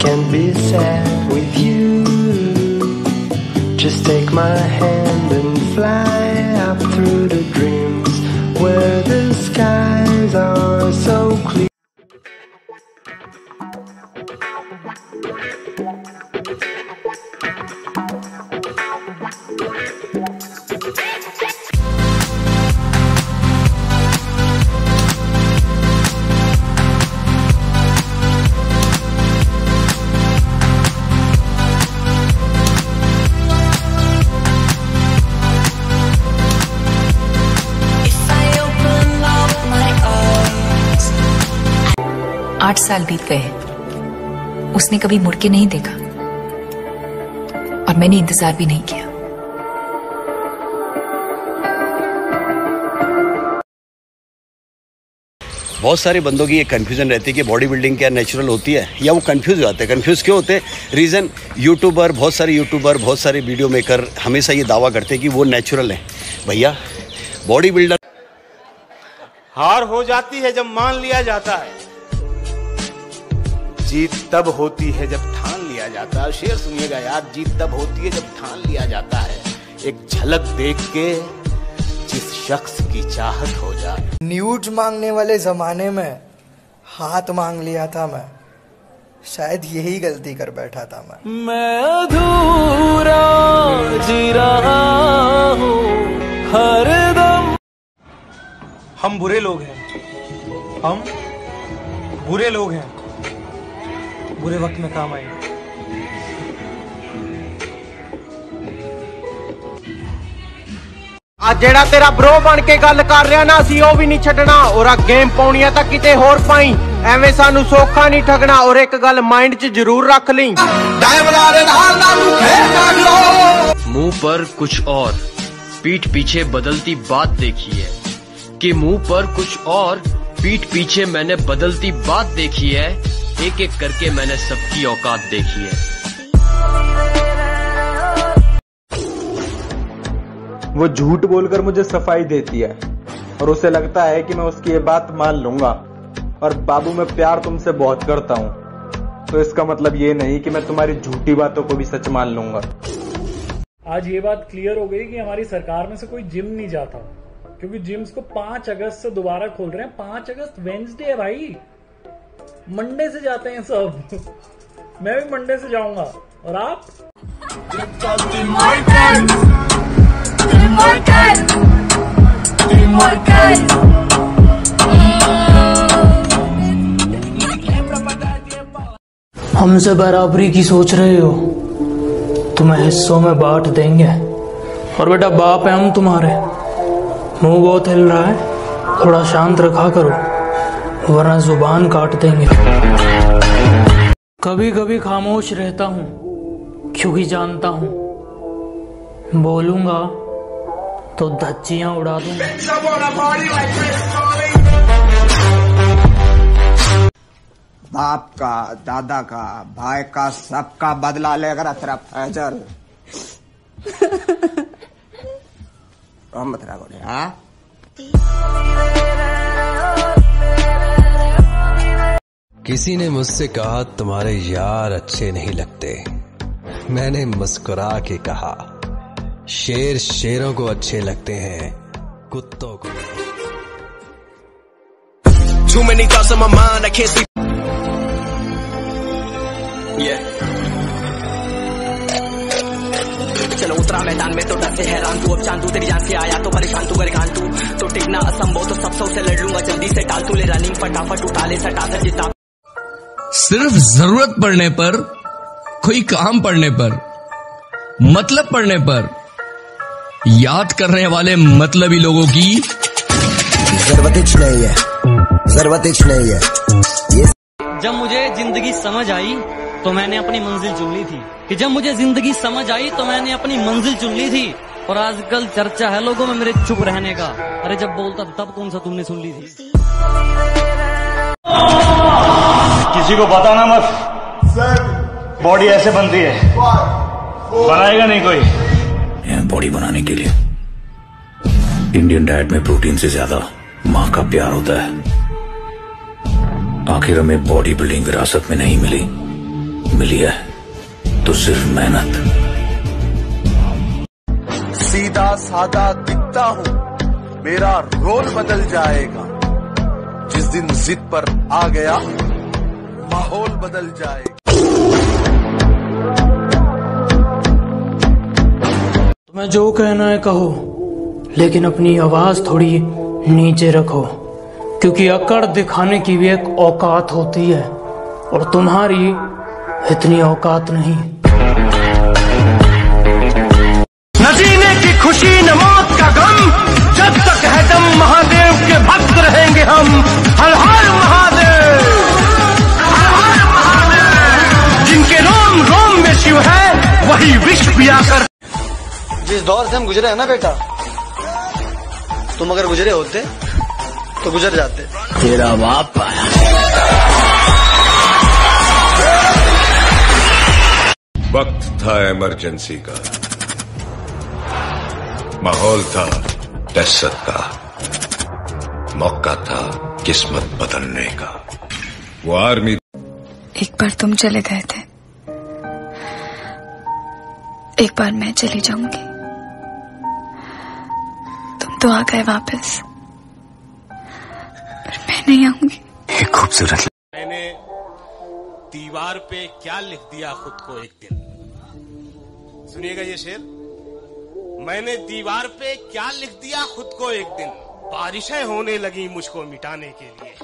can't be sad with you. Just take my hand and fly up through the dreams where the skies are so clear. आठ साल बीत गए। उसने कभी मुड़ के नहीं देखा और मैंने इंतजार भी नहीं किया। बहुत सारे बंदों की ये कन्फ्यूजन रहती है कि बॉडी बिल्डिंग क्या नेचुरल होती है, या वो कन्फ्यूज हो जाते हैं। कन्फ्यूज क्यों होते हैं? रीज़न, बहुत सारे वीडियो मेकर हमेशा ये दावा करते हैं कि वो नेचुरल है। भैया, बॉडी बिल्डर हार हो जाती है जब मान लिया जाता है, जीत तब होती है जब ठान लिया जाता है। शेर सुनिएगा यार, जीत तब होती है जब ठान लिया जाता है। एक झलक देख के जिस शख्स की चाहत हो जाए। न्यूड मांगने वाले जमाने में हाथ मांग लिया था मैं, शायद यही गलती कर बैठा था मैं अधूरा जी रहा हूँ हरदम। हम बुरे लोग हैं, हम बुरे लोग हैं, बुरे वक्त में काम आएंगे। आ जेड़ा तेरा ब्रो बन के गल कर रहा ना, असी वो भी नहीं छड्डना। और आ गेम पाउणी है तां किते होर पाई, एवें सानू सौखा नहीं ठगना। और एक गल माइंड च जरूर रख ली, मुंह पर कुछ और पीठ पीछे बदलती बात देखी है, कि मुंह पर कुछ और पीठ पीछे मैंने बदलती बात देखी है। एक एक करके मैंने सबकी औकात देखी है। वो झूठ बोलकर मुझे सफाई देती है और उसे लगता है कि मैं उसकी ये बात मान लूंगा। और बाबू, मैं प्यार तुमसे बहुत करता हूँ, तो इसका मतलब ये नहीं कि मैं तुम्हारी झूठी बातों को भी सच मान लूंगा। आज ये बात क्लियर हो गई कि हमारी सरकार में से कोई जिम नहीं जाता, क्योंकि जिम्स को 5 अगस्त से दोबारा खोल रहे हैं। 5 अगस्त वेंसडे है भाई, मंडे से जाते हैं सब। मैं भी मंडे से जाऊंगा। और आप? हमसे बराबरी की सोच रहे हो? तुम्हें हिस्सों में बांट देंगे। और बेटा, बाप है हम तुम्हारे। मुंह बहुत हिल रहा है, थोड़ा शांत रखा करो वरना जुबान काट देंगे। कभी कभी खामोश रहता हूँ क्योंकि जानता हूँ बोलूंगा तो धज्जियां उड़ा दूंगा। बाप का, दादा का, भाई का, सबका बदला लेकर तेरा फैजल हाँ? किसी ने मुझसे कहा तुम्हारे यार अच्छे नहीं लगते। मैंने मुस्कुरा के कहा शेर शेरों को अच्छे लगते हैं, कुत्तों को नहीं। Too many thoughts on my mind, I can't sleep. Yeah. चलो उतरा मैदान में तो डर से हैरान तू, अब चांद तू तेरी जान से आया तो परेशान तू, गरेगान तू तो टिकना असंभव, तो सब से लड़ लूंगा जल्दी से टाल तू, ले रनिंग फटाफट उठा ले सटा सर जितना। सिर्फ जरूरत पड़ने पर, कोई काम पड़ने पर, मतलब पड़ने पर याद करने वाले मतलबी लोगों की जरूरत नहीं है, जरूरत नहीं है। जब मुझे जिंदगी समझ आई तो मैंने अपनी मंजिल चुन ली थी, कि जब मुझे जिंदगी समझ आई तो मैंने अपनी मंजिल चुन ली थी। और आजकल चर्चा है लोगों में मेरे चुप रहने का। अरे जब बोलता था तब कौन सा तुमने सुन ली थी? किसी को बताना मत, बॉडी ऐसे बनती है, बनाएगा नहीं कोई। बॉडी बनाने के लिए इंडियन डाइट में प्रोटीन से ज्यादा माँ का प्यार होता है। आखिर हमें बॉडी बिल्डिंग विरासत में नहीं मिली, मिली है तो सिर्फ मेहनत। सीधा सादा दिखता हूँ, मेरा रोल बदल जाएगा। जिस दिन जिद पर आ गया, माहौल बदल जाएगा। तुम्हें जो कहना है कहो, लेकिन अपनी आवाज थोड़ी नीचे रखो, क्योंकि अकड़ दिखाने की भी एक औकात होती है और तुम्हारी इतनी औकात नहीं। न जीने की खुशी न मौत का गम, जब तक है दम महादेव के भक्त रहेंगे हम। हर हर महादेव, हर हर महादेव। जिनके रोम रोम में शिव है, वही विष पिया कर। जिस दौर से हम गुजरे हैं ना बेटा, तुम अगर गुजरे होते तो गुजर जाते। तेरा बाप आया। वक्त था इमरजेंसी का, माहौल था दहशत का, मौका था किस्मत बदलने का। वो आर्मी एक बार तुम चले गए थे, एक बार मैं चली जाऊंगी। तुम तो आ गए वापस, पर मैं नहीं आऊंगी। एक खूबसूरत मैंने दीवार पे क्या लिख दिया खुद को एक दिन। सुनिएगा ये शेर। मैंने दीवार पे क्या लिख दिया खुद को एक दिन, बारिशें होने लगी मुझको मिटाने के लिए।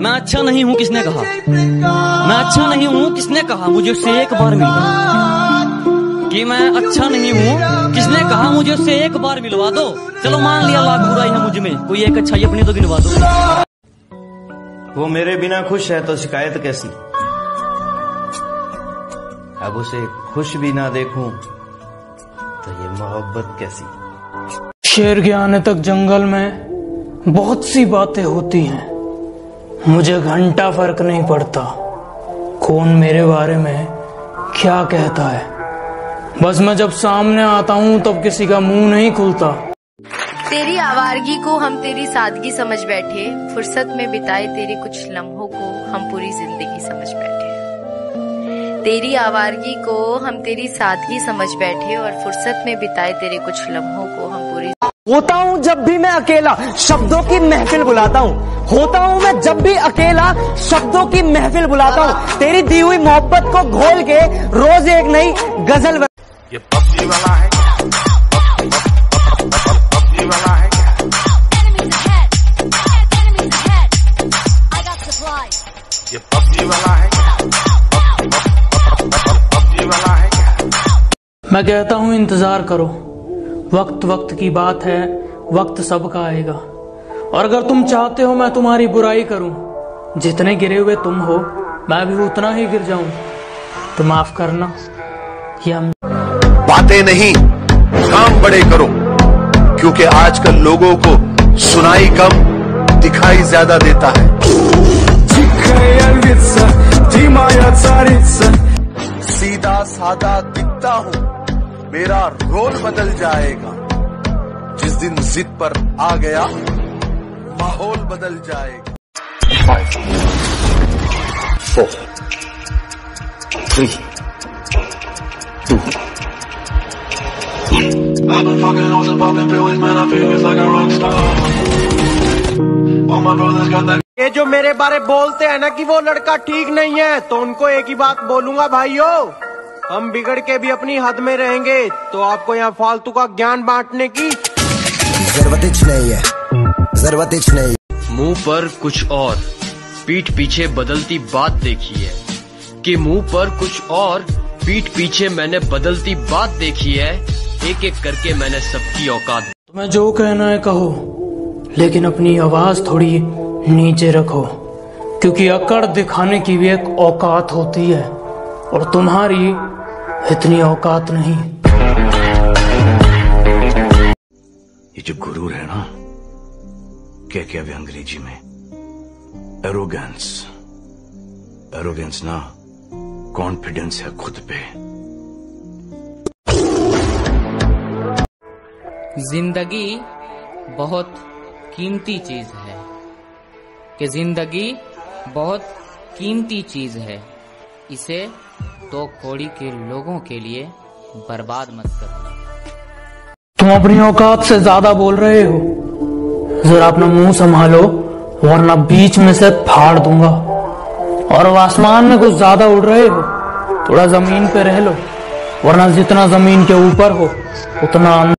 मैं अच्छा नहीं हूँ किसने कहा, मैं अच्छा नहीं हूँ किसने कहा, मुझे उससे एक बार मिलवा। कि मैं अच्छा नहीं हूँ किसने कहा, मुझे उससे एक बार मिलवा दो। चलो मान लिया लाख बुराई है मुझ में, कोई एक अच्छाई अपनी तो गिनवा दो। वो मेरे बिना खुश है तो शिकायत कैसी, अब उसे खुश भी ना देखूं तो ये मोहब्बत कैसी। शेर के आने तक जंगल में बहुत सी बातें होती हैं, मुझे घंटा फर्क नहीं पड़ता कौन मेरे बारे में क्या कहता है। बस मैं जब सामने आता हूँ तब किसी का मुंह नहीं खुलता। तेरी आवारगी को हम तेरी सादगी समझ बैठे, फुर्सत में बिताए तेरे कुछ लम्हों को हम पूरी जिंदगी समझ बैठे। तेरी आवारगी को हम तेरी सादगी समझ बैठे और फुर्सत में बिताए तेरे कुछ लम्हों को हम पूरी। होता हूँ जब भी मैं अकेला, शब्दों की महफिल बुलाता हूँ। होता हूँ मैं जब भी अकेला, शब्दों की महफिल बुलाता हूँ। तेरी दी हुई मोहब्बत को घोल के रोज एक नई गजल। ये पबजी वाला है, पबजी वाला है। ये पबजी वाला है, पबजी वाला है। मैं कहता हूँ इंतजार करो, वक्त वक्त की बात है, वक्त सबका आएगा। और अगर तुम चाहते हो मैं तुम्हारी बुराई करूं, जितने गिरे हुए तुम हो मैं भी उतना ही गिर जाऊं, तो माफ करना। ये हम बातें नहीं काम बड़े करो, क्योंकि आजकल लोगों को सुनाई कम दिखाई ज्यादा देता है। सीधा सादा दिखता हूँ, मेरा रोल बदल जाएगा। जिस दिन जिद पर आ गया, माहौल बदल जाएगा। 5, 4, 3, 2. I've been fucking hoes and popping pills, man, I feel it's like a rock star. All my brothers got that. ये जो मेरे बारे बोलते हैं ना कि वो लड़का ठीक नहीं है, तो उनको एक ही बात बोलूंगा, भाइयों हम बिगड़ के भी अपनी हद में रहेंगे, तो आपको यहाँ फालतू का ज्ञान बांटने की जरूरत नहीं है, जरूरत नहीं। मुंह पर कुछ और पीठ पीछे बदलती बात देखी है, कि मुंह पर कुछ और पीठ पीछे मैंने बदलती बात देखी है। एक एक करके मैंने सबकी औकात। तुम्हें जो कहना है कहो, लेकिन अपनी आवाज थोड़ी नीचे रखो, क्योंकि अकड़ दिखाने की भी एक औकात होती है और तुम्हारी इतनी औकात नहीं। ये जो गुरूर है ना, क्या क्या भी अंग्रेजी में एरोगेंस, एरोगेंस ना कॉन्फिडेंस है खुद पे। जिंदगी बहुत कीमती चीज है, कि जिंदगी बहुत कीमती चीज है, इसे तो कौड़ी के लोगों के लिए बर्बाद मत करना। तुम अपनी औकात से ज्यादा बोल रहे हो, जरा अपना मुंह संभालो वरना बीच में से फाड़ दूंगा। और आसमान में कुछ ज्यादा उड़ रहे हो, थोड़ा जमीन पे रह लो, वरना जितना जमीन के ऊपर हो उतना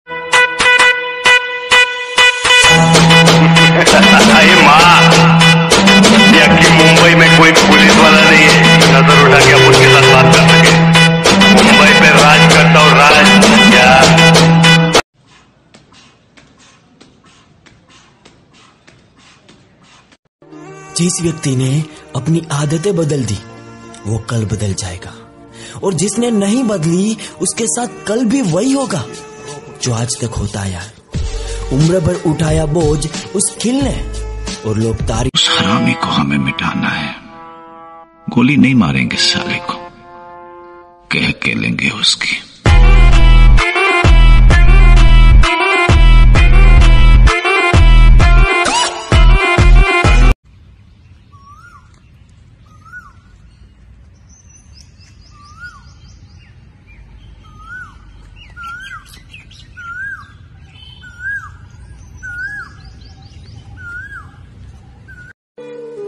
मुंबई में कोई पुलिस वाला नहीं है नजर उठा के अपन के साथ बात कर सके। मुंबई पे राज करता हूँ, राज क्या। जिस व्यक्ति ने अपनी आदतें बदल दी वो कल बदल जाएगा, और जिसने नहीं बदली उसके साथ कल भी वही होगा जो आज तक होता आया। उम्र भर उठाया बोझ उस खिलने और लोग तारीफ। उस हरामी को हमें मिटाना है, गोली नहीं मारेंगे साले को, कह के लेंगे उसकी।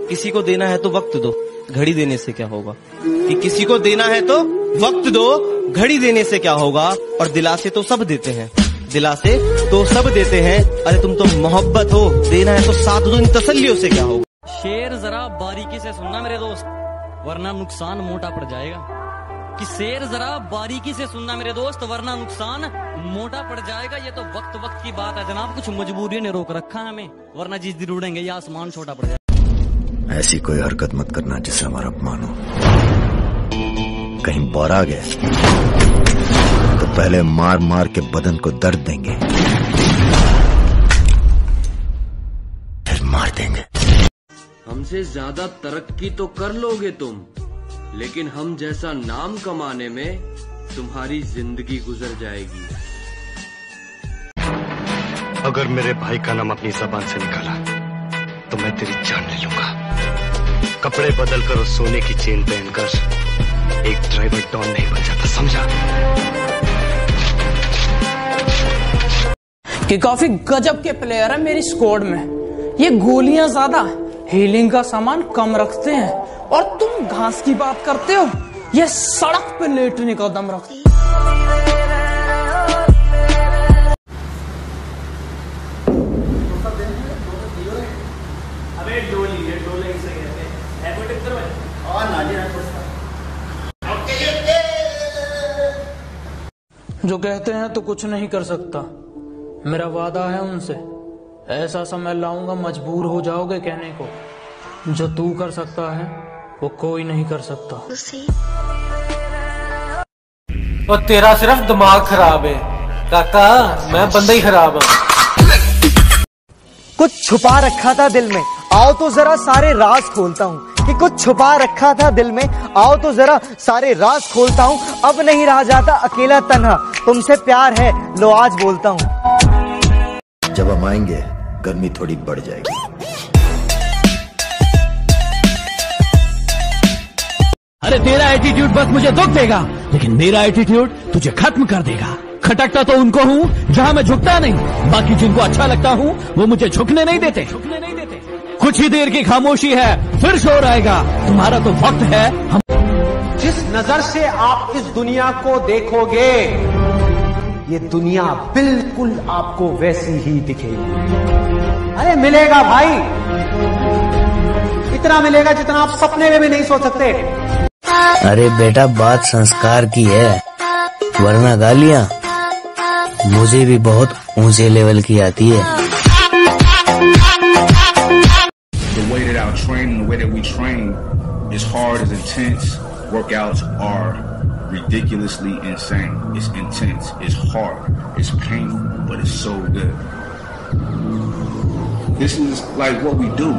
किसी को देना है तो वक्त दो, घड़ी देने से क्या होगा। कि किसी को देना है तो वक्त दो, घड़ी देने से क्या होगा। और दिलासे तो सब देते हैं, दिलासे तो सब देते हैं। अरे तुम तो मोहब्बत हो, देना है तो साथ दो, इन तसल्लियों से क्या होगा। शेर जरा बारीकी से सुनना मेरे दोस्त, वरना नुकसान मोटा पड़ जाएगा। कि शेर जरा बारीकी से सुनना मेरे दोस्त, वरना नुकसान मोटा पड़ जाएगा। ये तो वक्त की बात है जनाब, कुछ मजबूरी ने रोक रखा है हमें, वरना जिस दिन उड़ेंगे ये आसमान छोटा पड़ जाएगा। ऐसी कोई हरकत मत करना जिससे हमारा अपमान हो। कहीं बौरा गए तो पहले मार मार के बदन को दर्द देंगे, फिर मार देंगे। हमसे ज्यादा तरक्की तो कर लोगे तुम, लेकिन हम जैसा नाम कमाने में तुम्हारी जिंदगी गुजर जाएगी। अगर मेरे भाई का नाम अपनी जबान से निकाला तो मैं तेरी जान ले लूंगा। कपड़े बदल कर और सोने की चेन पहनकर एक ड्राइवर डॉन नहीं बन जाता, समझा। कि काफी गजब के प्लेयर है मेरी स्क्वाड में। ये गोलियां ज्यादा, हीलिंग का सामान कम रखते हैं, और तुम घास की बात करते हो, ये सड़क पे लेटने का दम रखते। जो कहते हैं तो कुछ नहीं कर सकता, मेरा वादा है उनसे, ऐसा समय लाऊंगा मजबूर हो जाओगे कहने को, जो तू कर सकता है वो कोई नहीं कर सकता। और तेरा सिर्फ दिमाग खराब है काका, मैं बंदा ही खराब हूँ। कुछ छुपा रखा था दिल में, आओ तो जरा सारे राज खोलता हूँ। कि कुछ छुपा रखा था दिल में, आओ तो जरा सारे राज खोलता हूँ। अब नहीं रहा जाता अकेला तन्हा, तुमसे प्यार है लो आज बोलता हूँ। जब हम आएंगे गर्मी थोड़ी बढ़ जाएगी। अरे तेरा एटीट्यूड बस मुझे दुख देगा, लेकिन मेरा एटीट्यूड तुझे खत्म कर देगा। खटकता तो उनको हूँ जहाँ मैं झुकता नहीं, बाकी जिनको अच्छा लगता हूँ वो मुझे झुकने नहीं देते। कुछ ही देर की खामोशी है, फिर शोर आएगा। तुम्हारा तो वक्त है। हम जिस नजर से आप इस दुनिया को देखोगे, ये दुनिया बिल्कुल आपको वैसी ही दिखेगी। अरे मिलेगा भाई, इतना मिलेगा जितना आप सपने में भी नहीं सोच सकते। अरे बेटा बात संस्कार की है, वरना गालियां मुझे भी बहुत ऊंचे लेवल की आती है। The way that our training, the way that we train is hard, is intense. Workouts are ridiculously insane. It's intense, it's hard, it's painful, but it's so good. This is like what we do.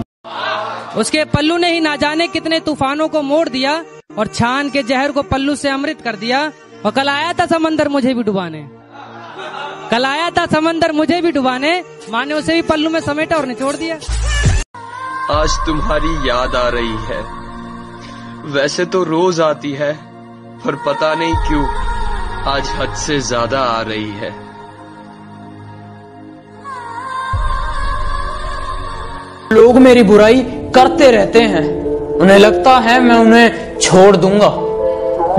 उसके पल्लू ने ही ना जाने कितने तूफानों को मोड़ दिया और छान के जहर को पल्लू से अमृत कर दिया। और कल आया था समंदर मुझे भी डुबाने, कल आया था समंदर मुझे भी डुबाने, माने उसे भी पल्लू में समेटा और निचोड़ दिया। आज तुम्हारी याद आ रही है, वैसे तो रोज आती है, पर पता नहीं क्यों आज हद से ज्यादा आ रही है। लोग मेरी बुराई करते रहते हैं, उन्हें लगता है मैं उन्हें छोड़ दूंगा।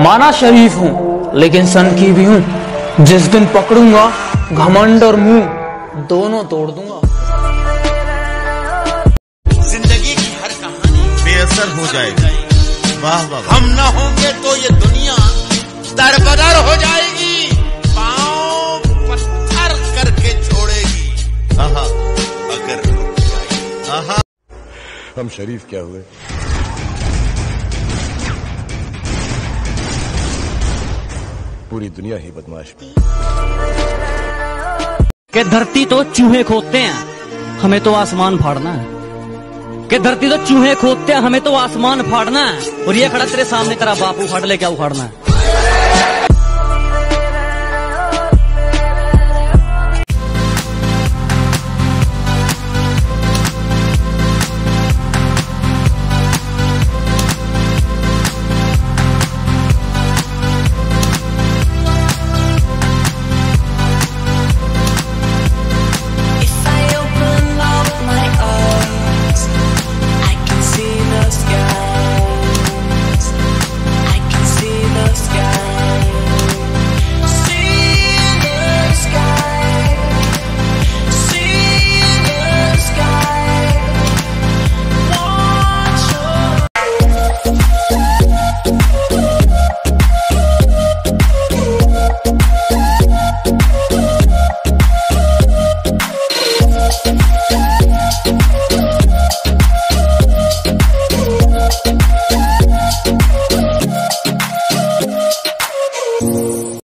माना शरीफ हूँ लेकिन सन की भी हूँ। जिस दिन पकड़ूंगा घमंड और मुंह दोनों तोड़ दूंगा। जिंदगी की हर कहानी बेअसर हो जाएगी। वाह वाह, हम ना होंगे तो ये दुनिया दरबदर हो जाएगी, पांव पत्थर करके छोड़ेगी। आहा, अगर रुक जाएगी। आहा, हम शरीफ क्या हुए, पूरी दुनिया ही बदमाश थी। कि धरती तो चूहे खोदते हैं, हमें तो आसमान फाड़ना है। कि धरती तो चूहे खोदते हैं, हमें तो आसमान फाड़ना है। और ये खड़ा तेरे सामने तेरा बाप उखाड़ ले, क्या उखाड़ना है?